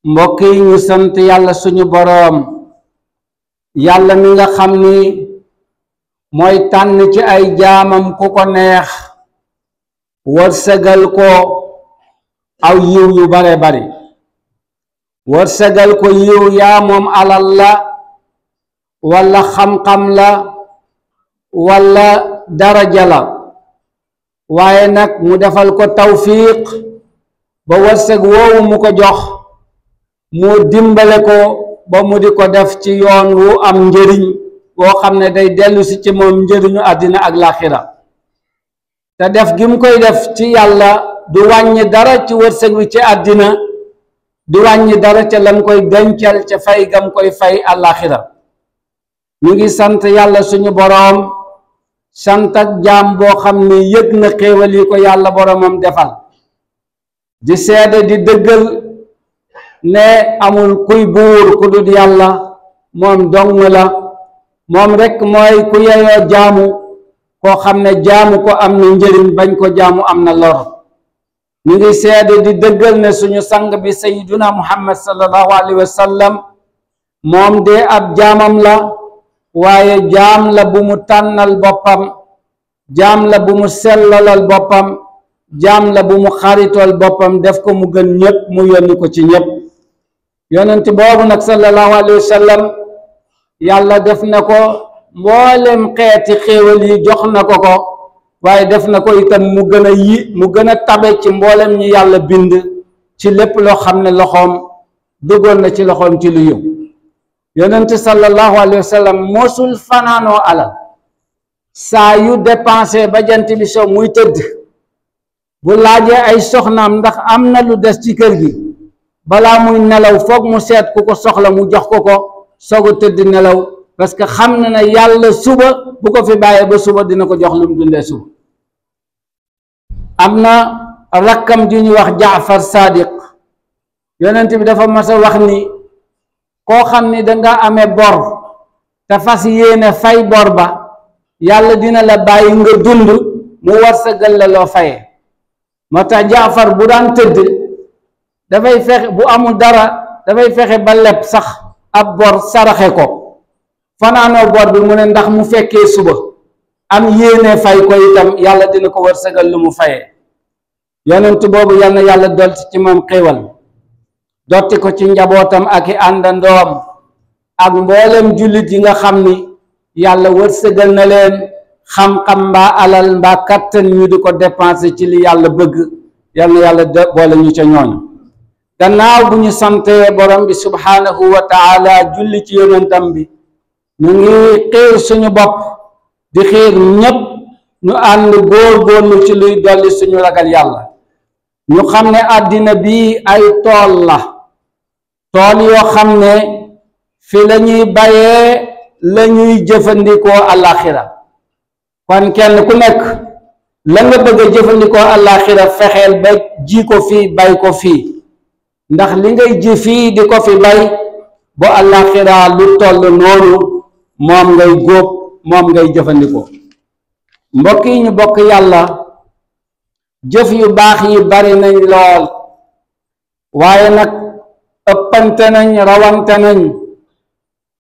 mbokk yi ñu sant yàlla suñu boroom yàlla mi nga xam ni mooy tànn ci ay jaamam ku ko neex wërsëgal ko aw yiw yu bare bari wërsëgal ko yiw yaa moom alal la walla xam-xam la walla daraja la waaye nag mu defal ko tawfiq ba wërsëg woowu mu ko jox mu dimbale ko ba mu di ko def ci yoon wu am njëriñ woo xam ne day dellu si ci moom njëriñu àddina ak laaxira te def gi mu koy def ci yàlla du wàññi dara ci wërsëg wi ci àddina du wàññi dara ca lam koy dencal ca fay gam koy fay àllaaxira ñu ngi sant yàlla suñu boroom sant ak jaam boo xam ne yëg na xéewal yi ko yàlla boroomam defal di seede di dëggal ne amul kuy buur ku dul yàlla moom dong la moom rekk mooy ku yeyoo jaamu koo xam ne jaamu ko am na njëriñ bañ ko jaamu am na lor ñu ngi seede di dëggal ne suñu sang bi sayyiduna muhammad sallallahu alayhi wa sallam moom de ab jaamam la waaye jaam la bu mu tànnal boppam jaam la bu mu sellalal boppam jaam la bu mu xaritool boppam def ko mu gën ñépp mu yónni ko ci ñépp yonent boobu nag sallallahu alayhi wa sallam yàlla def na ko mboolem xeeti xéewal yi jox na ko ko waaye def na ko itam mu gën a tabe ci mboolem ñi yàlla bind ci lépp loo xam ne loxoom duggoon na ci loxoom ci lu yiw yonent sallallahu alayhi wa sallam mosul fanaanoo alal saa yu dépensé ba jant bi so muy tëdd bu laajee ay soxnaam ndax am na lu des ci kër gi balaa muy nelaw foog mu seet ku ko soxla mu jox ko ko soog a tëdd nelaw parce que xam na ne yàlla suba bu ko fi bàyyee ba suba dina ko jox lu mu dundee suba am na rakkam ju ñu wax Jaafar Sadiq yonent bi dafa mas a wax ni koo xam ni danga amee bor te fas yéene fay bor ba yàlla dina la bàyyi nga dund mu wërsëgal la loo fayee moo tax Jaafar bu daan tëdd dafay fexe bu amul dara dafay fexe ba leb sax ab bor saraxe ko fanaanoo bor bi mu ne ndax mu fekkee suba am yéene fay ko itam yàlla dina ko wërsëgal lu mu fayee yonent boobu yal na yàlla dolti ci moom xéewal dotti ko ci njabootam ak i àndandoom ak mboolem jullit yi nga xam ni yàlla wërsëgal na leen xam-xam mbaa alal mbaa kattan ñu di ko dépenser ci li yàlla bëgg yal na yàlla boole ñu ca ñooñ gannaaw bu ñu santee borom bi subhaanahu wa taala julli ci yonentam bi ñu ngi xiir suñu bopp di xiir ñépp ñu ànd góor-góorlu ci luy dolli suñu ragal yàlla ñu xam ne àddina bii ay tool la tool yoo xam ne fi la ñuy bayee la ñuy jëfandikoo àllaaxira kon kenn ku nekk la nga bëgg a jëfandikoo àllaaxira fexeel ba ji ko fii bay ko fii ndax li ngay ji fii di ko fi bay bu àllaaxira lu toll noonu moom ngay góob moom ngay jëfandikoo mbokk yi ñu bokk yàlla jëf yu baax yi bari nañ lool waaye nag ëppante nañ rawante nañ